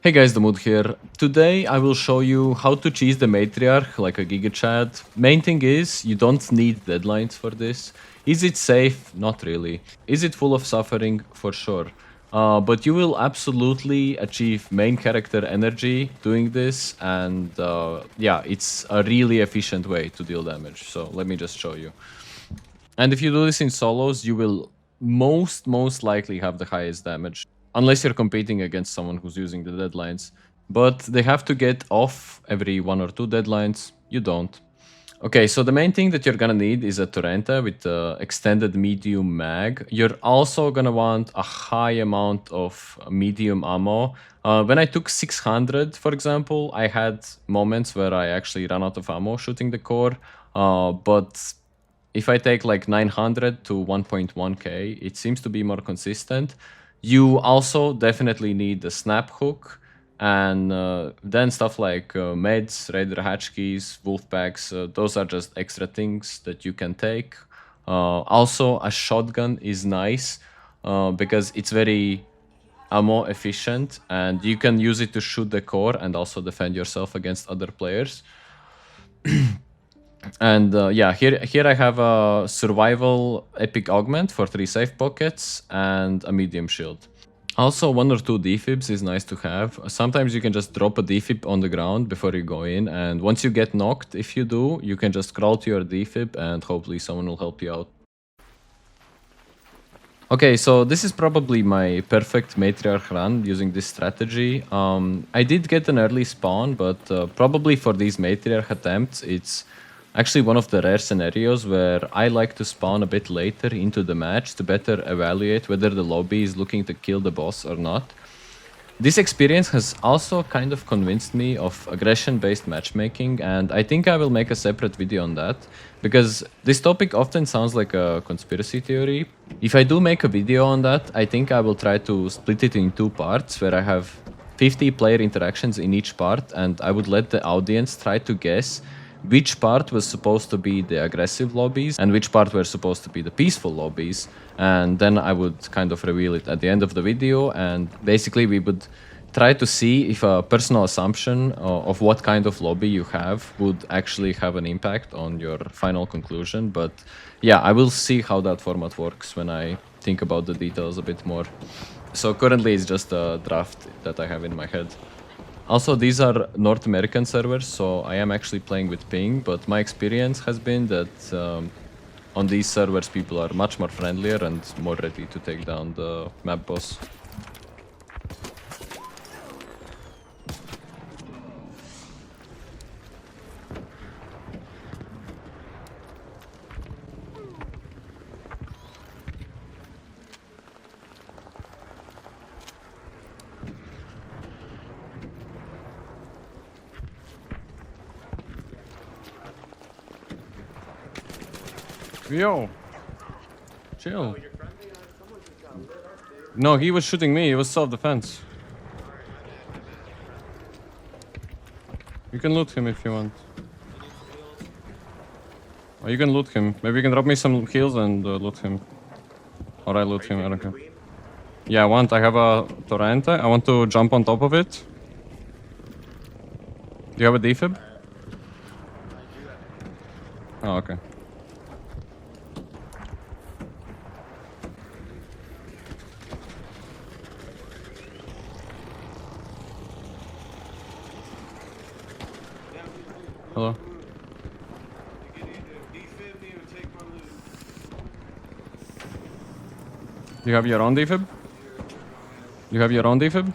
Hey guys, the Mood here. Today I will show you how to cheese the Matriarch like a Gigachad. Main thing is, you don't need deadlines for this. Is it safe? Not really. Is it full of suffering? For sure. But you will absolutely achieve main character energy doing this, and yeah, it's a really efficient way to deal damage. So let me just show you. And if you do this in solos, you will most likely have the highest damage. Unless you're competing against someone who's using the deadlines. But they have to get off every 1 or 2 deadlines. You don't. Okay, so the main thing that you're gonna need is a Torrenta with extended medium mag. You're also gonna want a high amount of medium ammo. When I took 600, for example, I had moments where I actually ran out of ammo shooting the core. But if I take like 900 to 1.1k, it seems to be more consistent. You also definitely need the snap hook, and then stuff like meds, raider hatch keys, wolf packs, those are just extra things that you can take. Also, a shotgun is nice because it's very ammo efficient, and you can use it to shoot the core and also defend yourself against other players. And yeah, here I have a survival epic augment for 3 safe pockets and a medium shield. Also, 1 or 2 defibs is nice to have. Sometimes you can just drop a defib on the ground before you go in, and once you get knocked, if you do, you can just crawl to your defib and hopefully someone will help you out. Okay, so this is probably my perfect Matriarch run using this strategy. I did get an early spawn, but probably for these Matriarch attempts, it's actually one of the rare scenarios where I like to spawn a bit later into the match to better evaluate whether the lobby is looking to kill the boss or not. This experience has also kind of convinced me of aggression-based matchmaking, and I think I will make a separate video on that, because this topic often sounds like a conspiracy theory. If I do make a video on that, I think I will try to split it in 2 parts, where I have 50 player interactions in each part, and I would let the audience try to guess which part was supposed to be the aggressive lobbies and which part were supposed to be the peaceful lobbies, and then I would kind of reveal it at the end of the video, and basically we would try to see if a personal assumption of what kind of lobby you have would actually have an impact on your final conclusion. But yeah, I will see how that format works when I think about the details a bit more. So currently it's just a draft that I have in my head. Also, these are North American servers, so I am actually playing with ping, but my experience has been that on these servers people are much more friendlier and more ready to take down the map boss. Yo, chill. No, he was shooting me. It was self-defense. You can loot him if you want. Oh, you can loot him. Maybe you can drop me some heals and loot him. Or I loot him, I don't care. Yeah, I have a Torrente. I want to jump on top of it. Do you have a defib? Oh, okay. Hello. You have your own defib? You have your own defib?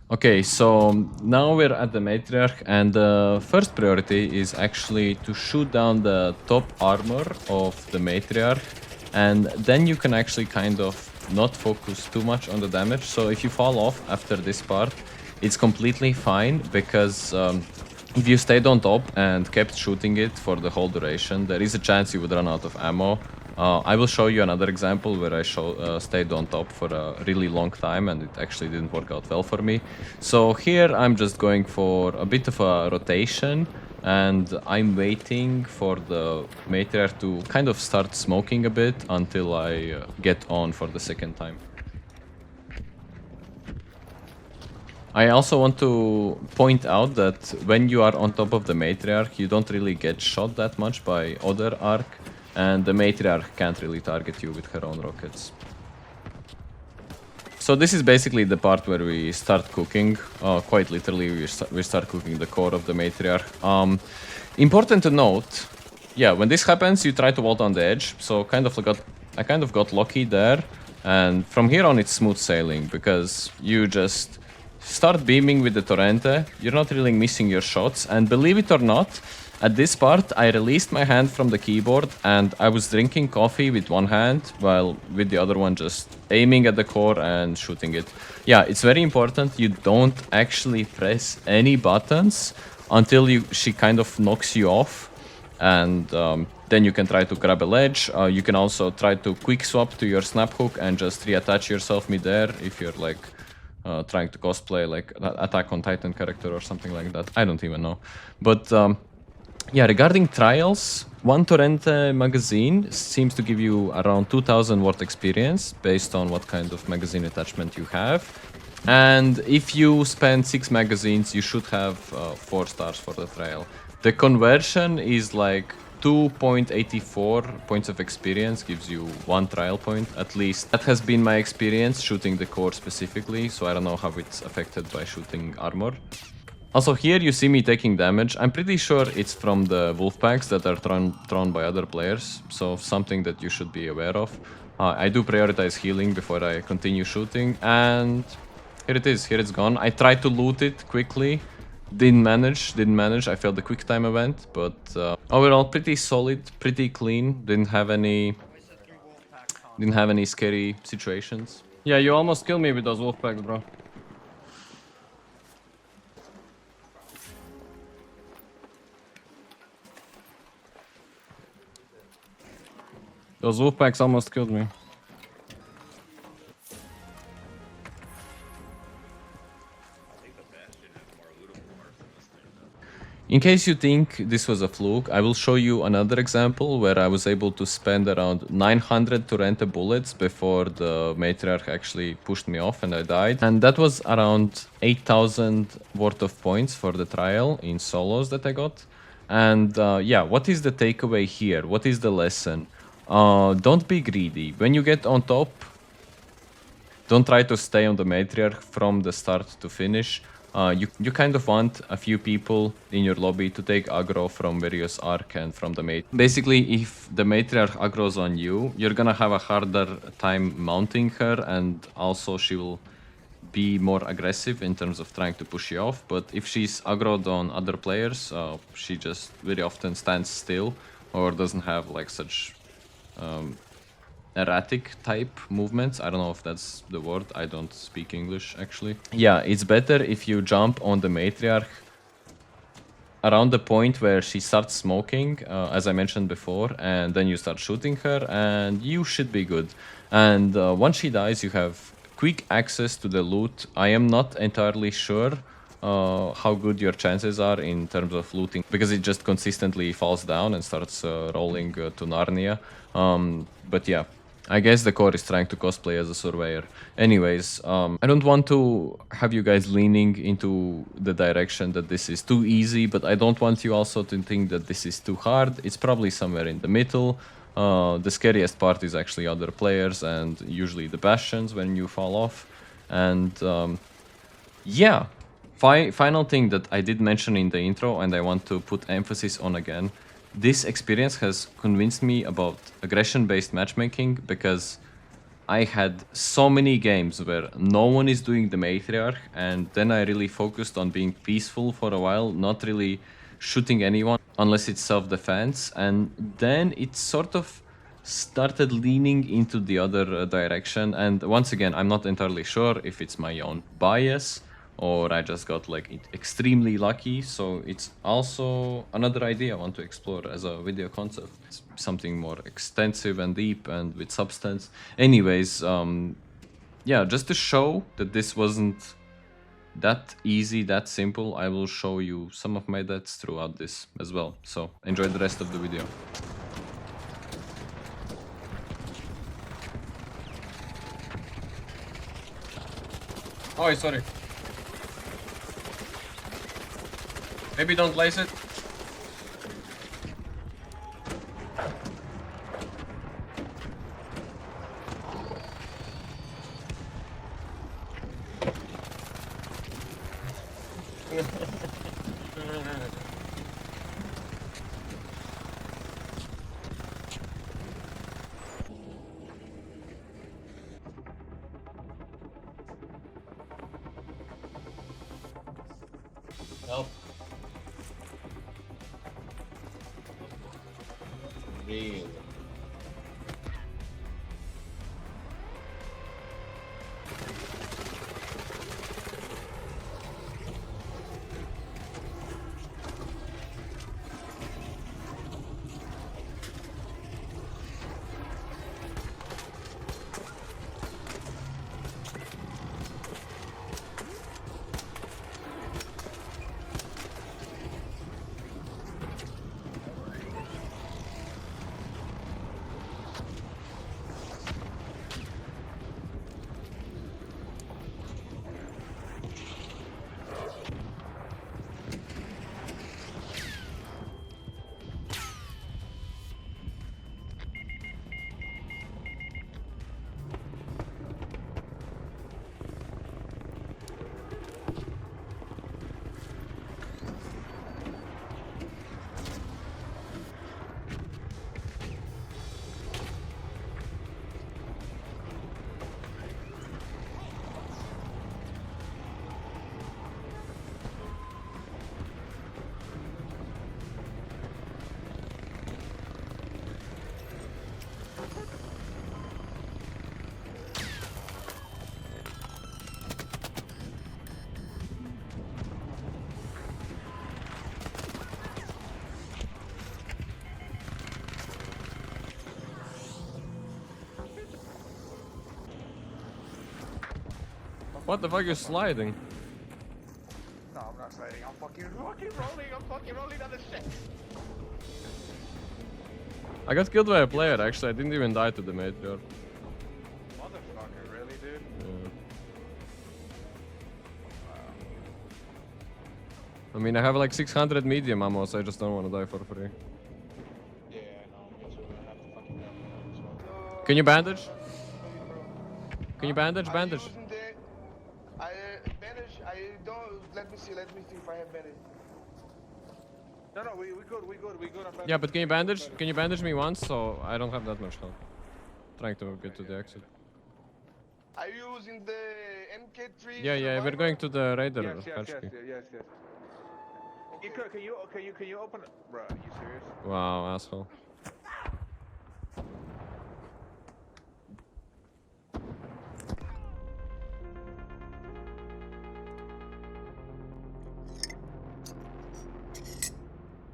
Okay, so now we're at the Matriarch, and the first priority is actually to shoot down the top armor of the Matriarch, and then you can actually kind of not focus too much on the damage. So if you fall off after this part, it's completely fine, because if you stayed on top and kept shooting it for the whole duration, there is a chance you would run out of ammo. I will show you another example where I stayed on top for a really long time and it actually didn't work out well for me. So here I'm just going for a bit of a rotation and I'm waiting for the matriarch to kind of start smoking a bit until I get on for the second time. I also want to point out that when you are on top of the matriarch, you don't really get shot that much by other arc, and the matriarch can't really target you with her own rockets. So this is basically the part where we start cooking. Quite literally, we start cooking the core of the matriarch. Important to note, yeah, when this happens, you try to vault on the edge. So I kind of got lucky there, and from here on, it's smooth sailing because you just start beaming with the Torrente. You're not really missing your shots, and believe it or not, at this part, I released my hand from the keyboard and I was drinking coffee with one hand while with the other one just aiming at the core and shooting it. Yeah, it's very important you don't actually press any buttons until she kind of knocks you off, and then you can try to grab a ledge. You can also try to quick swap to your snap hook and just reattach yourself mid-air if you're like trying to cosplay like Attack on Titan character or something like that. I don't even know. But yeah, regarding trials, one Torrente magazine seems to give you around 2000 worth experience based on what kind of magazine attachment you have. And if you spend 6 magazines, you should have 4 stars for the trial. The conversion is like 2.84 points of experience gives you 1 trial point, at least. That has been my experience shooting the core specifically, so I don't know how it's affected by shooting armor. Also here you see me taking damage. I'm pretty sure it's from the wolf packs that are thrown by other players, so something that you should be aware of. I do prioritize healing before I continue shooting, and here it is, here it's gone. I tried to loot it quickly, didn't manage. I failed the quick time event, but overall pretty solid, pretty clean. Didn't have any scary situations. Yeah, you almost killed me with those wolf packs, bro. Those wolf packs almost killed me. In case you think this was a fluke, I will show you another example where I was able to spend around 900 Torrente bullets before the matriarch actually pushed me off and I died. And that was around 8000 worth of points for the trial in solos that I got. And yeah, what is the takeaway here? What is the lesson? Don't be greedy. When you get on top, don't try to stay on the matriarch from the start to finish. You kind of want a few people in your lobby to take aggro from various arc and from the mate. Basically, if the matriarch aggro's on you, you're gonna have a harder time mounting her, and also she will be more aggressive in terms of trying to push you off. But if she's aggroed on other players, she just very often stands still or doesn't have like such erratic type movements. I don't know if that's the word. I don't speak English actually. Yeah, it's better if you jump on the matriarch around the point where she starts smoking, as I mentioned before, and then you start shooting her and you should be good. And once she dies, you have quick access to the loot. I am not entirely sure how good your chances are in terms of looting, because it just consistently falls down and starts rolling to Narnia. But yeah, I guess the core is trying to cosplay as a surveyor. Anyways, I don't want to have you guys leaning into the direction that this is too easy, but I don't want you also to think that this is too hard. It's probably somewhere in the middle. The scariest part is actually other players and usually the bastions when you fall off. And yeah, final thing that I did mention in the intro and I want to put emphasis on again. This experience has convinced me about aggression-based matchmaking, because I had so many games where no one is doing the matriarch, and then I really focused on being peaceful for a while, not really shooting anyone unless it's self-defense, and then it sort of started leaning into the other direction. And once again, I'm not entirely sure if it's my own bias or I just got like extremely lucky. So it's also another idea I want to explore as a video concept. It's something more extensive and deep and with substance. Anyways, yeah, just to show that this wasn't that easy, that simple. I will show you some of my deaths throughout this as well. So enjoy the rest of the video. Oh, sorry. Maybe don't place it. Help. Really? What the fuck, you're sliding? No, I'm not sliding. I'm fucking rolling. I'm fucking rolling on the shit. I got killed by a player, actually. I didn't even die to the Matriarch. Motherfucker, really, dude? Yeah. I mean, I have like 600 medium ammo, so I just don't want to die for free. Yeah, no, me too. I have to fucking go as well. Can you bandage? Can you bandage? Bandage. I'm using the bandage. I don't. Let me see. Let me see if I have bandage. No, we good. I'm Yeah, but can you bandage? Can you bandage me once so I don't have that much health? Trying to get to the exit. Are you using the MK3? Yeah, we're going to the Raider. Yes. Hatchkey. Can you open it? Bro, are you serious? Wow, asshole.